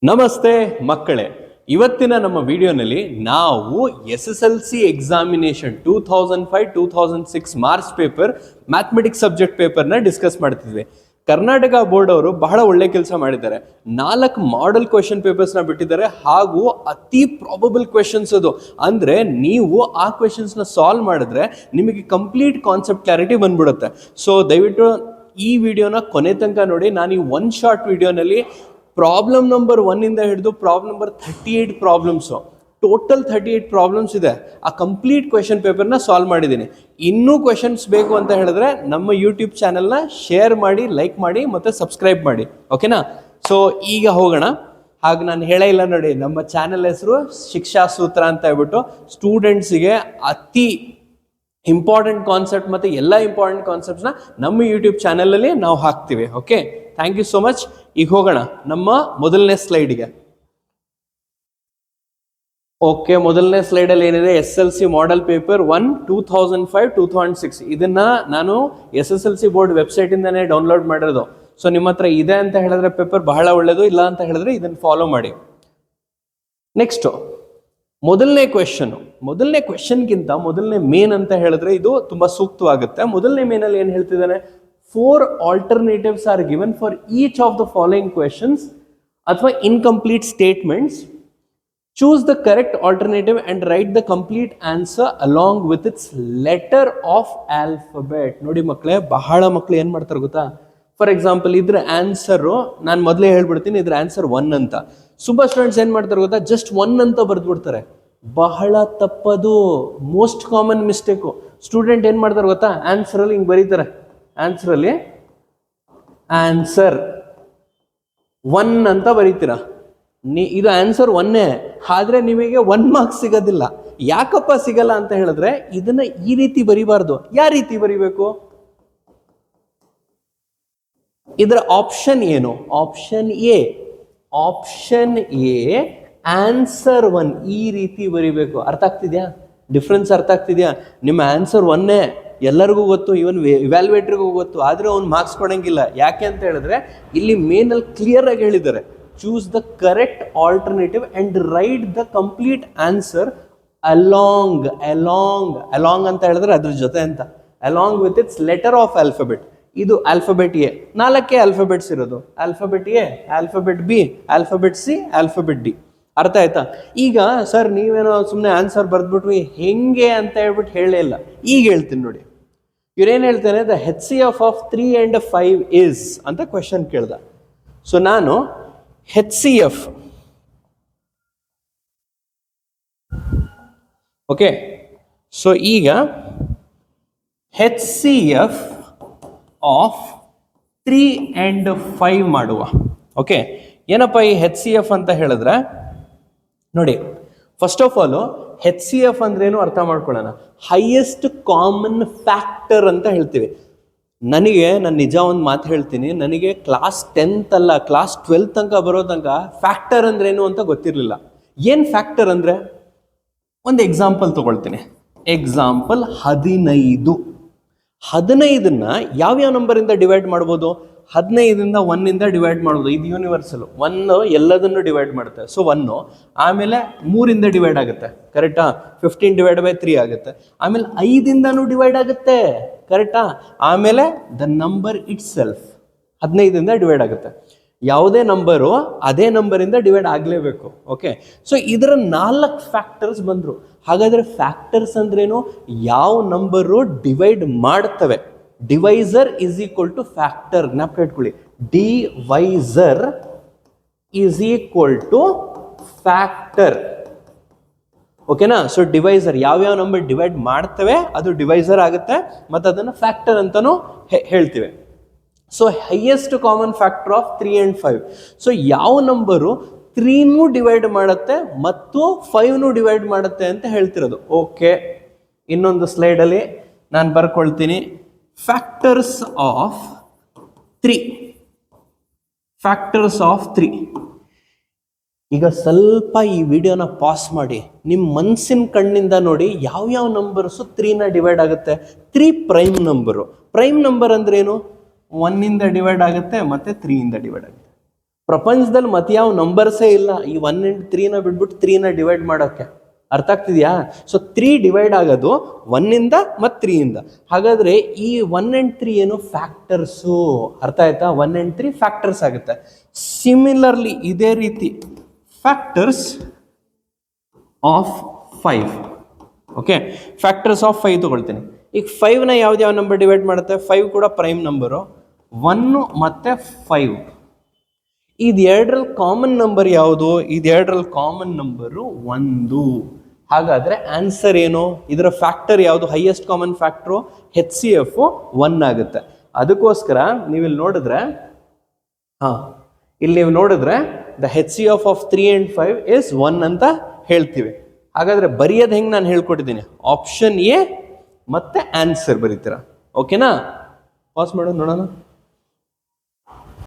ನಮಸ್ತೆ ಮಕ್ಕಳೇ, ಇವತ್ತಿನ ನಮ್ಮ ವಿಡಿಯೋನಲ್ಲಿ ನಾವು SSLC examination 2005-2006 March paper mathematics subject ಪೇಪರ್ನ ಡಿಸ್ಕಸ್ ಮಾಡ್ತಿದ್ವಿ. ಕರ್ನಾಟಕ ಬೋರ್ಡ್ ಅವರು ಬಹಳ ಒಳ್ಳೆ ಕೆಲಸ ಮಾಡಿದ್ದಾರೆ. 4 ಮಾಡೆಲ್ ಕ್ವೆಶನ್ ಪೇಪರ್ಸ್ನ ಬಿಟ್ಟಿದ್ದಾರೆ ಹಾಗೂ ಅತಿ ಪ್ರಾಬಬಲ್ ಕ್ವೆಶನ್ಸ್ ಅದು. ಅಂದರೆ ನೀವು ಆ ಕ್ವೆಶನ್ಸ್ನ ಸಾಲ್ವ್ ಮಾಡಿದ್ರೆ ನಿಮಗೆ ಕಂಪ್ಲೀಟ್ ಕಾನ್ಸೆಪ್ಟ್ ಕ್ಲಾರಿಟಿ ಬಂದ್ಬಿಡುತ್ತೆ. ಸೊ ದಯವಿಟ್ಟು ಈ ವಿಡಿಯೋನ ಕೊನೆ ತನಕ ನೋಡಿ. ನಾನು ಈ ಒನ್ ಶಾರ್ಟ್ ವಿಡಿಯೋನಲ್ಲಿ ಪ್ರಾಬ್ಲಮ್ ನಂಬರ್ 1 ಇಂದ ಹಿಡಿದು problem number 38 problems, total 38 problems ಇದೆ. ಆ ಕಂಪ್ಲೀಟ್ ಕ್ವೆಶನ್ ಪೇಪರ್ನ ಸಾಲ್ವ್ ಮಾಡಿದ್ದೀನಿ. ಇನ್ನೂ ಕ್ವೆಶನ್ಸ್ ಬೇಕು ಅಂತ ಹೇಳಿದ್ರೆ ನಮ್ಮ ಯೂಟ್ಯೂಬ್ ಚಾನಲ್ನ ಶೇರ್ ಮಾಡಿ, ಲೈಕ್ ಮಾಡಿ ಮತ್ತು ಸಬ್ಸ್ಕ್ರೈಬ್ ಮಾಡಿ. ಓಕೆನಾ? ಸೊ ಈಗ ಹೋಗೋಣ. ಹಾಗೆ ನಾನು ಹೇಳೇ ಇಲ್ಲ ನೋಡಿ, ನಮ್ಮ ಚಾನಲ್ ಹೆಸರು ಶಿಕ್ಷಾ ಸೂತ್ರ ಅಂತ ಹೇಳ್ಬಿಟ್ಟು ಸ್ಟೂಡೆಂಟ್ಸಿಗೆ ಅತಿ ಇಂಪಾರ್ಟೆಂಟ್ ಕಾನ್ಸೆಪ್ಟ್ ಮತ್ತು ಎಲ್ಲ ಇಂಪಾರ್ಟೆಂಟ್ ಕಾನ್ಸೆಪ್ಟ್ಸ್ನ ನಮ್ಮ ಯೂಟ್ಯೂಬ್ ಚಾನಲಲ್ಲಿ ನಾವು ಹಾಕ್ತೀವಿ. Okay, thank you so much. ಈಗ ಹೋಗೋಣ ನಮ್ಮ ಮೊದಲನೇ ಸ್ಲೈಡ್ಗೆ. ಓಕೆ, ಮೊದಲನೇ ಸ್ಲೈಡಲ್ಲಿ ಏನಿದೆ, SSLC ಮಾಡೆಲ್ ಪೇಪರ್ 1 2005-2006. ಇದನ್ನ ನಾನು SSLC ಬೋರ್ಡ್ ವೆಬ್ಸೈಟಿಂದಾನೇ ಡೌನ್ಲೋಡ್ ಮಾಡಿರೋದು. ಸೊ ನಿಮ್ಮ ಹತ್ರ ಇದೆ ಅಂತ ಹೇಳಿದ್ರೆ ಪೇಪರ್ ಬಹಳ ಒಳ್ಳೆಯದು, ಇಲ್ಲ ಅಂತ ಹೇಳಿದ್ರೆ ಇದನ್ನು ಫಾಲೋ ಮಾಡಿ. ನೆಕ್ಸ್ಟು ಮೊದಲನೇ ಕ್ವೆಶನ್ಗಿಂತ ಮೊದಲನೇ ಮೇನ್ ಅಂತ ಹೇಳಿದ್ರೆ ಇದು ತುಂಬ ಸೂಕ್ತವಾಗುತ್ತೆ. ಮೊದಲನೇ ಮೇನಲ್ಲಿ ಏನು ಹೇಳ್ತಿದ್ದಾನೆ, 4 alternatives are given for each of the following questions ಅಥವಾ incomplete statements. Choose the correct alternative and write the complete answer along with its letter of alphabet. ನೋಡಿ ಮಕ್ಕಳೇ, ಬಹಳ ಮಕ್ಕಳು ಏನು ಮಾಡ್ತಾರೆ ಗೊತ್ತಾ, ಫಾರ್ ಎಕ್ಸಾಂಪಲ್ ಇದ್ರ ಆನ್ಸರು ನಾನು ಮೊದಲೇ ಹೇಳ್ಬಿಡ್ತೀನಿ, ಇದ್ರ ಆನ್ಸರ್ 1 ಅಂತ. ತುಂಬಾ ಸ್ಟೂಡೆಂಟ್ಸ್ ಏನು ಮಾಡ್ತಾರೆ ಗೊತ್ತಾ, ಜಸ್ಟ್ 1 ಅಂತ ಬರೆದ್ಬಿಡ್ತಾರೆ. ಬಹಳ ತಪ್ಪದು, ಮೋಸ್ಟ್ ಕಾಮನ್ ಮಿಸ್ಟೇಕು. ಸ್ಟೂಡೆಂಟ್ ಏನು ಮಾಡ್ತಾರೆ ಗೊತ್ತಾ, ಆನ್ಸರಲ್ಲಿ ಹಿಂಗೆ ಬರೀತಾರೆ, ಆನ್ಸರಲ್ಲಿ ಆನ್ಸರ್ 1 ಅಂತ ಬರೀತೀರಾ. ಇದು ಆನ್ಸರ್ 1 ಆದ್ರೆ ನಿಮಗೆ 1 ಮಾರ್ಕ್ಸ್ ಸಿಗೋದಿಲ್ಲ. ಯಾಕಪ್ಪ ಸಿಗಲ್ಲ ಅಂತ ಹೇಳಿದ್ರೆ ಇದನ್ನ ಈ ರೀತಿ ಬರಿಬಾರ್ದು. ಯಾವ ರೀತಿ ಬರಿಬೇಕು? ಇದರ ಆಪ್ಷನ್ ಏನು? ಆಪ್ಷನ್ ಎ ಆನ್ಸರ್ 1 ಈ ರೀತಿ ಬರಿಬೇಕು. ಅರ್ಥ ಆಗ್ತಿದ್ಯಾ? ಡಿಫ್ರೆನ್ಸ್ ಅರ್ಥ ಆಗ್ತಿದ್ಯಾ? ನಿಮ್ಮ ಆನ್ಸರ್ 1 ಎಲ್ಲರಿಗೂ ಗೊತ್ತು, ಇವನ್ ಇವ್ಯಾಲ್ಯುವೇಟರ್ಗೂ ಗೊತ್ತು, ಆದರೆ ಅವ್ನು ಮಾರ್ಕ್ಸ್ ಕೊಡಂಗಿಲ್ಲ. ಯಾಕೆ ಅಂತ ಹೇಳಿದ್ರೆ ಇಲ್ಲಿ ಮೇನಲ್ಲಿ ಕ್ಲಿಯರ್ ಆಗಿ ಹೇಳಿದ್ದಾರೆ, choose the correct alternative and write the complete answer along ಅಂತ ಹೇಳಿದ್ರೆ ಅದ್ರ ಜೊತೆ ಅಂತ, along with its letter of alphabet. ಇದು ಆಲ್ಫಾಬೆಟ್ ಎ, 4 ಆಲ್ಫಾಬೆಟ್ಸ್ ಇರೋದು. Alphabet A, alphabet B, alphabet C, alphabet D. ಅರ್ಥ ಆಯ್ತಾ? ಈಗ ಸರ್ ನೀವೇನೋ ಸುಮ್ಮನೆ ಆನ್ಸರ್ ಬರೆದ್ಬಿಟ್ವಿ ಹೆಂಗೆ ಅಂತ ಹೇಳ್ಬಿಟ್ಟು ಹೇಳೇ ಇಲ್ಲ. ಈಗ ಹೇಳ್ತೀನಿ ನೋಡಿ. ಇವ್ರೇನು ಹೇಳ್ತಾನೆ, the HCF of 3 and 5 is ಅಂತ ಕ್ವೆಶನ್ ಕೇಳ್ದ. ಸೊ ನಾನು HCF, ಓಕೆ, ಸೊ ಈಗ HCF ಆಫ್ 3 and 5 ಮಾಡುವ. ಓಕೆ, ಏನಪ್ಪ ಈ HCF ಅಂತ ಹೇಳಿದ್ರೆ ನೋಡಿ, ಫಸ್ಟ್ ಆಫ್ ಆಲ್ HCF ಅಂದ್ರೇನು ಅರ್ಥ ಮಾಡ್ಕೊಳ್ಳೋಣ. ಹೈಯೆಸ್ಟ್ ಕಾಮನ್ ಫ್ಯಾಕ್ಟರ್ ಅಂತ ಹೇಳ್ತೀವಿ. ನಾನು ನಿಜ ಒಂದು ಮಾತು ಹೇಳ್ತೀನಿ, ನನಗೆ ಕ್ಲಾಸ್ 10th ಅಲ್ಲ ಕ್ಲಾಸ್ 12th ತನಕ ಬರೋ ತನಕ ಫ್ಯಾಕ್ಟರ್ ಅಂದ್ರೇನು ಅಂತ ಗೊತ್ತಿರಲಿಲ್ಲ. ಏನು ಫ್ಯಾಕ್ಟರ್ ಅಂದರೆ, ಒಂದು ಎಕ್ಸಾಂಪಲ್ ತಗೊಳ್ತೀನಿ. ಎಕ್ಸಾಂಪಲ್ 15ನ್ನ ಯಾವ್ಯಾವ ನಂಬರಿಂದ ಡಿವೈಡ್ ಮಾಡ್ಬೋದು? 15ರಿಂದ 1 ಇಂದ ಡಿವೈಡ್ ಮಾಡೋದು. ಇದು ಯೂನಿವರ್ಸಲ್. 1 ಎಲ್ಲದನ್ನು ಡಿವೈಡ್ ಮಾಡುತ್ತೆ. ಸೊ 1 ಆಮೇಲೆ 3ಇಂದ ಡಿವೈಡ್ ಆಗುತ್ತೆ, ಕರೆಕ್ಟಾ? 15/3 ಆಗುತ್ತೆ. ಆಮೇಲೆ 5ಇಂದನೂ ಡಿವೈಡ್ ಆಗುತ್ತೆ, ಕರೆಕ್ಟಾ? ಆಮೇಲೆ ದ ನಂಬರ್ ಇಟ್ ಸೆಲ್ಫ್ 15ದಿಂದ ಡಿವೈಡ್ ಆಗುತ್ತೆ. ಯಾವುದೇ ನಂಬರು ಅದೇ ನಂಬರಿಂದ ಡಿವೈಡ್ ಆಗಲೇಬೇಕು. ಓಕೆ, ಸೊ ಇದರ 4 ಫ್ಯಾಕ್ಟರ್ಸ್ ಬಂದರು. ಹಾಗಾದರೆ ಫ್ಯಾಕ್ಟರ್ಸ್ ಅಂದ್ರೇನು? ಯಾವ ನಂಬರು ಡಿವೈಡ್ ಮಾಡ್ತವೆ. Divisor is equal to factor. ಜ್ಞಾಪಕ ಇಟ್ಕೊಳ್ಳಿ, divisor is equal to factor. ಓಕೆನಾ? ಸೊ ಡಿವೈಸರ್ ಯಾವ್ಯಾವ ನಂಬರ್ ಡಿವೈಡ್ ಮಾಡ್ತವೆ ಅದು ಡಿವೈಸರ್ ಆಗುತ್ತೆ, ಮತ್ತು ಅದನ್ನು ಫ್ಯಾಕ್ಟರ್ ಅಂತಲೂ ಹೇಳ್ತೀವಿ. So highest common factor of 3 and 5. So ಯಾವ ನಂಬರು 3ನೂ ಡಿವೈಡ್ ಮಾಡುತ್ತೆ ಮತ್ತು 5ನೂ ಡಿವೈಡ್ ಮಾಡುತ್ತೆ ಅಂತ ಹೇಳ್ತಿರೋದು. ಓಕೆ, ಇನ್ನೊಂದು ಸ್ಲೈಡಲ್ಲಿ ನಾನು ಬರ್ಕೊಳ್ತೀನಿ, ಫ್ಯಾಕ್ಟರ್ಸ್ ಆಫ್ 3. ಈಗ ಸ್ವಲ್ಪ ಈ ವಿಡಿಯೋನ ಪಾಸ್ ಮಾಡಿ ನಿಮ್ಮ ಮನಸ್ಸಿನ ಕಣ್ಣಿಂದ ನೋಡಿ, ಯಾವ್ಯಾವ ನಂಬರ್ಸು 3ನ ಡಿವೈಡ್ ಆಗುತ್ತೆ. 3 ಪ್ರೈಮ್ ನಂಬರು. ಪ್ರೈಮ್ ನಂಬರ್ ಅಂದ್ರೇನು? 1ಇಂದ ಡಿವೈಡ್ ಆಗುತ್ತೆ ಮತ್ತು 3ಇಂದ ಡಿವೈಡ್ ಆಗುತ್ತೆ. ಪ್ರಪಂಚದಲ್ಲಿ ಮತ್ತೆ ಯಾವ ನಂಬರ್ಸೇ ಇಲ್ಲ ಈ 1 and 3ನ ಬಿಟ್ಬಿಟ್ಟು 3ನ ಡಿವೈಡ್ ಮಾಡೋಕ್ಕೆ. ಅರ್ಥ ಆಗ್ತಿದ್ಯಾ? ಸೊ 3 ಡಿವೈಡ್ ಆಗೋದು 1ಇಂದ ಮತ್ತು 3ಇಂದ. ಹಾಗಾದ್ರೆ ಈ 1 and 3 ಏನು ಫ್ಯಾಕ್ಟರ್ಸು. ಅರ್ಥ ಆಯ್ತಾ? 1 and 3 ಫ್ಯಾಕ್ಟರ್ಸ್ ಆಗುತ್ತೆ. ಸಿಮಿಲರ್ಲಿ ಇದೇ ರೀತಿ factors of 5. Okay, factors of 5 ತಗೊಳ್ತೀನಿ. ಈಗ 5ನ ಯಾವ್ದು ನಂಬರ್ ಡಿವೈಡ್ ಮಾಡುತ್ತೆ? 5 ಕೂಡ ಪ್ರೈಮ್ ನಂಬರು. 1 ಮತ್ತು 5 ಇದೆರಡರಲ್ಲಿ ಕಾಮನ್ ನಂಬರ್ ಯಾವುದು? ಇದೆರಡರಲ್ಲಿ ಕಾಮನ್ ನಂಬರು 1. ಹಾಗಾದ್ರೆ ಆನ್ಸರ್ ಏನು? ಇದರ ಫ್ಯಾಕ್ಟರ್ ಯಾವುದು? ಹೈಯೆಸ್ಟ್ ಕಾಮನ್ ಫ್ಯಾಕ್ಟ್ರು HCF 1 ಆಗುತ್ತೆ. ಅದಕ್ಕೋಸ್ಕರ ನೀವಿಲ್ಲಿ ನೋಡಿದ್ರೆ ಇಲ್ಲಿ ನೀವು ನೋಡಿದ್ರೆ the HCF of 3 and 5 is 1 ಅಂತ ಹೇಳ್ತೀವಿ. ಹಾಗಾದ್ರೆ ಬರೆಯೋದು ಹೆಂಗೆ ನಾನು ಹೇಳ್ಕೊಟ್ಟಿದ್ದೀನಿ. ಆಪ್ಷನ್ ಎ ಮತ್ತೆ ಆನ್ಸರ್ ಬರೀತೀರಾ. ಓಕೆನಾ? ಪಾಸ್ ಮಾಡೋದು ನೋಡೋಣ.